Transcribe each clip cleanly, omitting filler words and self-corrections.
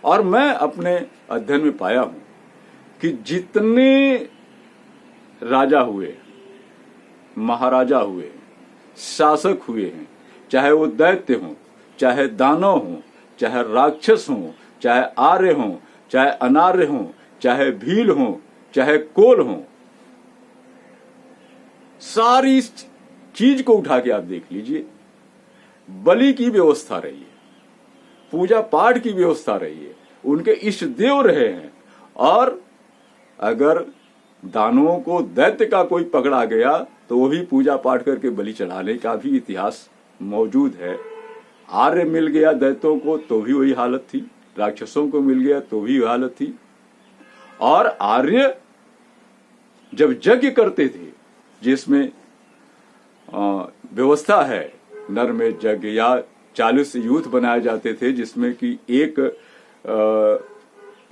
और मैं अपने अध्ययन में पाया हूं कि जितने राजा हुए, महाराजा हुए, शासक हुए हैं, चाहे वो दैत्य हों, चाहे दानव हों, चाहे राक्षस हों, चाहे आर्य हों, चाहे अनार्य हों, चाहे भील हों, चाहे कोल हों, सारी चीज को उठा के आप देख लीजिए, बलि की व्यवस्था रही है, पूजा पाठ की व्यवस्था रही है, उनके इष्ट देव रहे हैं। और अगर दानवों को दैत्य का कोई पकड़ा गया तो वो भी पूजा पाठ करके बलि चढ़ाने का भी इतिहास मौजूद है। आर्य मिल गया दैत्यों को तो भी वही हालत थी, राक्षसों को मिल गया तो भी वही हालत थी। और आर्य जब यज्ञ करते थे जिसमें व्यवस्था है, नर में यज्ञ या 40 यूथ बनाए जाते थे जिसमें कि एक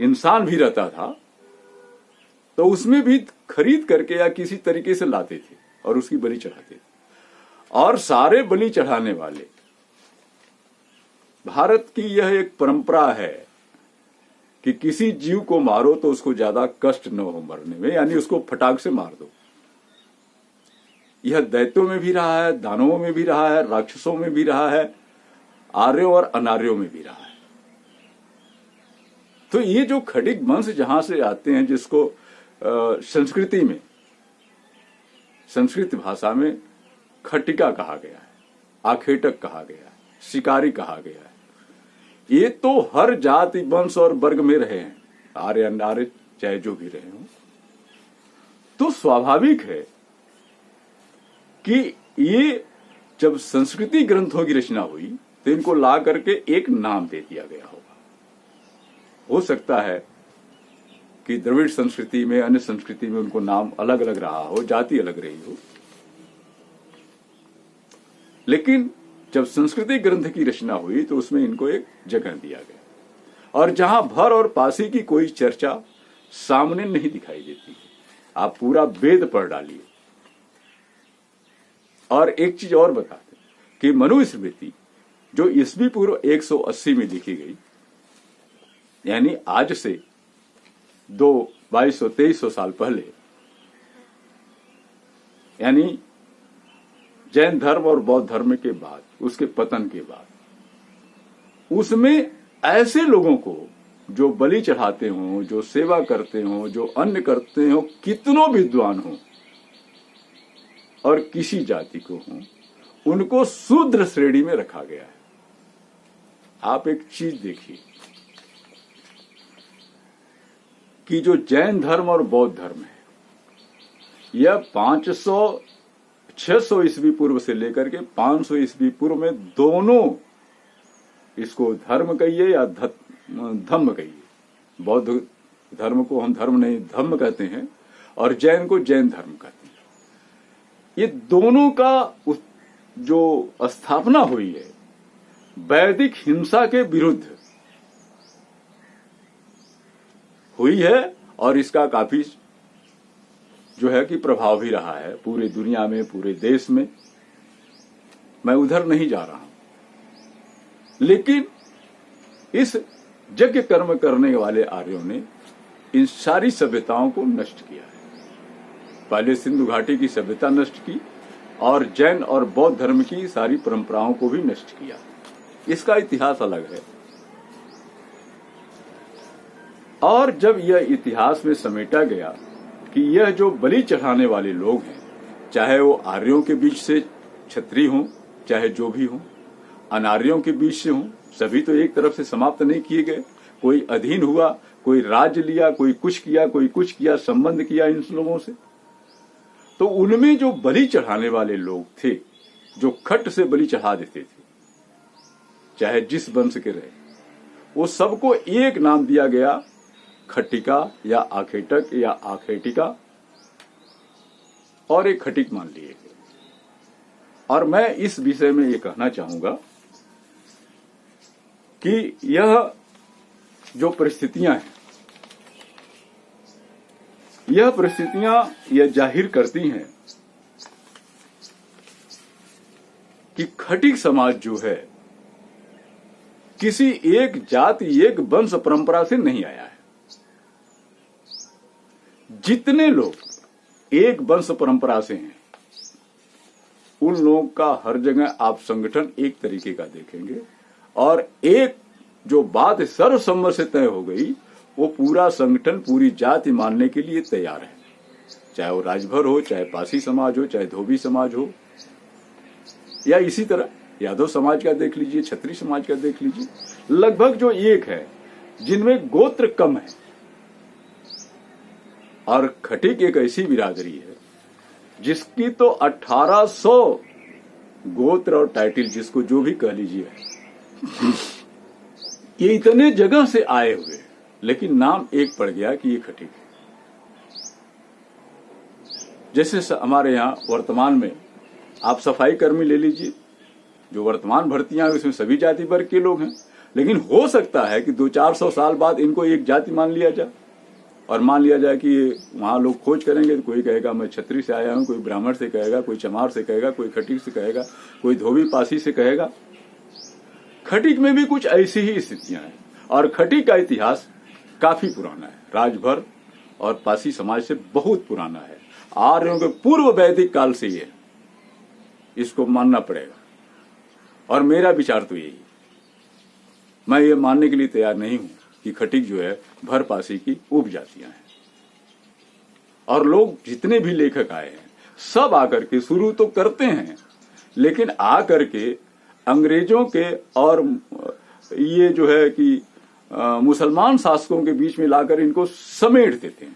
इंसान भी रहता था, तो उसमें भी खरीद करके या किसी तरीके से लाते थे और उसकी बलि चढ़ाते थे। और सारे बलि चढ़ाने वाले, भारत की यह एक परंपरा है कि किसी जीव को मारो तो उसको ज्यादा कष्ट न हो मरने में, यानी उसको फटाक से मार दो। यह दैत्यों में भी रहा है, दानवों में भी रहा है, राक्षसों में भी रहा है, आर्यों और अनार्यों में भी रहा है। तो ये जो खटिक वंश जहां से आते हैं, जिसको संस्कृति में, संस्कृत भाषा में खटिका कहा गया है, आखेटक कहा गया है, शिकारी कहा गया है, ये तो हर जाति वंश और वर्ग में रहे हैं, आर्य अनार्य चाहे जो भी रहे हों। तो स्वाभाविक है कि ये जब संस्कृति ग्रंथों की रचना हुई तो इनको ला करके एक नाम दे दिया गया होगा। हो सकता है कि द्रविड़ संस्कृति में, अन्य संस्कृति में उनको नाम अलग अलग रहा हो, जाति अलग रही हो, लेकिन जब संस्कृति ग्रंथ की रचना हुई तो उसमें इनको एक जगह दिया गया। और जहां भर और पासी की कोई चर्चा सामने नहीं दिखाई देती, आप पूरा वेद पढ़ डालिए। और एक चीज और बता दें कि मनुस्मृति जो ईस्वी पूर्व 180 में लिखी गई, यानी आज से 2200-2300 साल पहले, यानी जैन धर्म और बौद्ध धर्म के बाद, उसके पतन के बाद, उसमें ऐसे लोगों को जो बलि चढ़ाते हों, जो सेवा करते हों, जो अन्न करते हों, कितनों विद्वान हों और किसी जाति को हों, उनको शूद्र श्रेणी में रखा गया है। आप एक चीज देखिए कि जो जैन धर्म और बौद्ध धर्म है, यह 500-600 ईस्वी पूर्व से लेकर के 500 ईस्वी पूर्व में दोनों, इसको धर्म कहिए या धम्म कहिए, बौद्ध धर्म को हम धर्म नहीं धम्म कहते हैं और जैन को जैन धर्म कहते हैं, ये दोनों का जो स्थापना हुई है वैदिक हिंसा के विरुद्ध हुई है। और इसका काफी जो है कि प्रभाव भी रहा है पूरी दुनिया में, पूरे देश में। मैं उधर नहीं जा रहा हूं, लेकिन इस यज्ञ कर्म करने वाले आर्यों ने इन सारी सभ्यताओं को नष्ट किया है। पहले सिंधु घाटी की सभ्यता नष्ट की और जैन और बौद्ध धर्म की सारी परंपराओं को भी नष्ट किया। इसका इतिहास अलग है। और जब यह इतिहास में समेटा गया कि यह जो बलि चढ़ाने वाले लोग हैं, चाहे वो आर्यों के बीच से क्षत्रिय हों, चाहे जो भी हों, अनार्यों के बीच से हों, सभी तो एक तरफ से समाप्त नहीं किए गए। कोई अधीन हुआ, कोई राज्य लिया, कोई कुछ किया, कोई कुछ किया, संबंध किया इन लोगों से। तो उनमें जो बलि चढ़ाने वाले लोग थे, जो खट से बलि चढ़ा देते थे, चाहे जिस वंश के रहे, वो सबको एक नाम दिया गया, खटिका या आखेटक या आखेटिका, और एक खटिक मान लिए गए। और मैं इस विषय में ये कहना चाहूंगा कि यह जो परिस्थितियां हैं, यह परिस्थितियां यह जाहिर करती हैं कि खटिक समाज जो है किसी एक जाति एक वंश परंपरा से नहीं आया है। जितने लोग एक वंश परंपरा से हैं उन लोगों का हर जगह आप संगठन एक तरीके का देखेंगे, और एक जो बात सर्वसम्मत से तय हो गई वो पूरा संगठन पूरी जाति मानने के लिए तैयार है, चाहे वो राजभर हो, चाहे पासी समाज हो, चाहे धोबी समाज हो, या इसी तरह यादव समाज का देख लीजिए, क्षत्रिय समाज का देख लीजिए, लगभग जो एक है जिनमें गोत्र कम है। और खटीक एक ऐसी बिरादरी है जिसकी तो 1800 गोत्र और टाइटल, जिसको जो भी कह लीजिए, ये इतने जगह से आए हुए, लेकिन नाम एक पड़ गया कि ये खटीक है। जैसे हमारे यहाँ वर्तमान में आप सफाई कर्मी ले लीजिए, जो वर्तमान भर्तियां हैं उसमें सभी जाति वर्ग के लोग हैं, लेकिन हो सकता है कि 200-400 साल बाद इनको एक जाति मान लिया जाए, और मान लिया जाए कि वहां लोग खोज करेंगे तो कोई कहेगा मैं क्षत्रिय से आया हूं, कोई ब्राह्मण से कहेगा, कोई चमार से कहेगा, कोई खटीक से कहेगा, कोई धोबी पासी से कहेगा। खटीक में भी कुछ ऐसी ही स्थितियां हैं, और खटीक का इतिहास काफी पुराना है, राजभर और पासी समाज से बहुत पुराना है, आर्यों के पूर्व वैदिक काल से ये, इसको मानना पड़ेगा। और मेरा विचार तो यही, मैं ये मानने के लिए तैयार नहीं हूं कि खटीक जो है भर पासी की उपजातियां हैं। और लोग जितने भी लेखक आए हैं सब आकर के शुरू तो करते हैं, लेकिन आकर के अंग्रेजों के और ये जो है कि मुसलमान शासकों के बीच में लाकर इनको समेट देते हैं।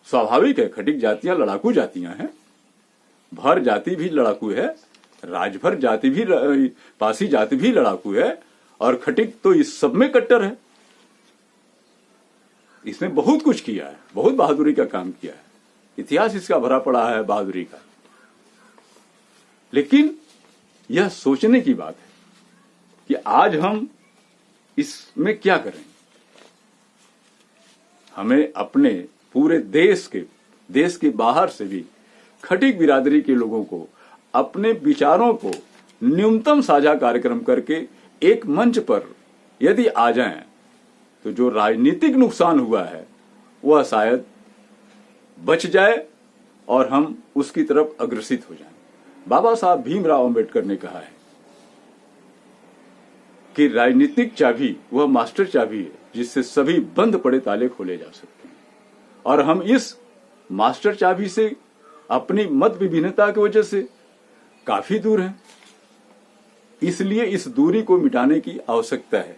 स्वाभाविक है, खटीक जातियां लड़ाकू जातियां हैं, भर जाति भी लड़ाकू है, राजभर जाति भी, पासी जाति भी लड़ाकू है, और खटीक तो इस सब में कट्टर है। इसने बहुत कुछ किया है, बहुत बहादुरी का काम किया है, इतिहास इसका भरा पड़ा है बहादुरी का। लेकिन यह सोचने की बात है कि आज हम इसमें क्या करें। हमें अपने पूरे देश के बाहर से भी खटीक बिरादरी के लोगों को अपने विचारों को न्यूनतम साझा कार्यक्रम करके एक मंच पर यदि आ जाएं तो जो राजनीतिक नुकसान हुआ है वह शायद बच जाए और हम उसकी तरफ अग्रसित हो जाएं। बाबा साहब भीमराव अंबेडकर ने कहा है कि राजनीतिक चाबी वह मास्टर चाबी है जिससे सभी बंद पड़े ताले खोले जा सकते हैं, और हम इस मास्टर चाबी से अपनी मत विभिन्नता की वजह से काफी दूर हैं। इसलिए इस दूरी को मिटाने की आवश्यकता है।